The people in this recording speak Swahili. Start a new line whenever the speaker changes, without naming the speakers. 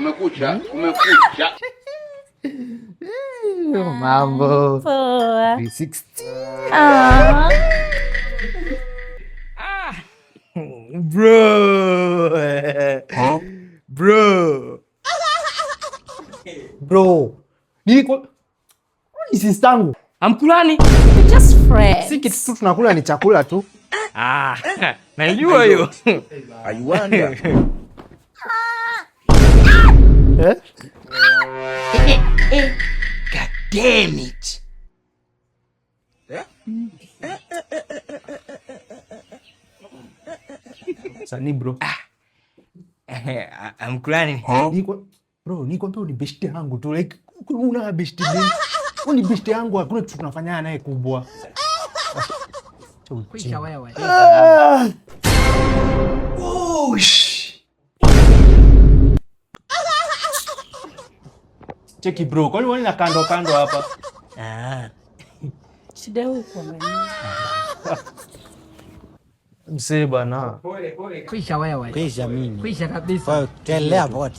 Kumekucha.
Mambo.
Poa.
360. Bro. Bro. Nilikuwa ni sistangu.
Amkulani.
Just friends.
Si kitu tu tunakula, ni chakula tu.
Najua hiyo.
Ayuanda.
God damn it.
Sani bro.
Amkulani.
Bro, nikwambia ni besti yangu tu, like una besti gani? Ni besti yangu, hakuna kitu tunafanya naye kubwa.
Kwisha wewe.
Cheki bro, kwani wani na kando hapa?
Shida huko mimi.
Msee bana.
Kwisha wewe.
Kwisha mimi.
Kwisha kabisa.
Telea pote.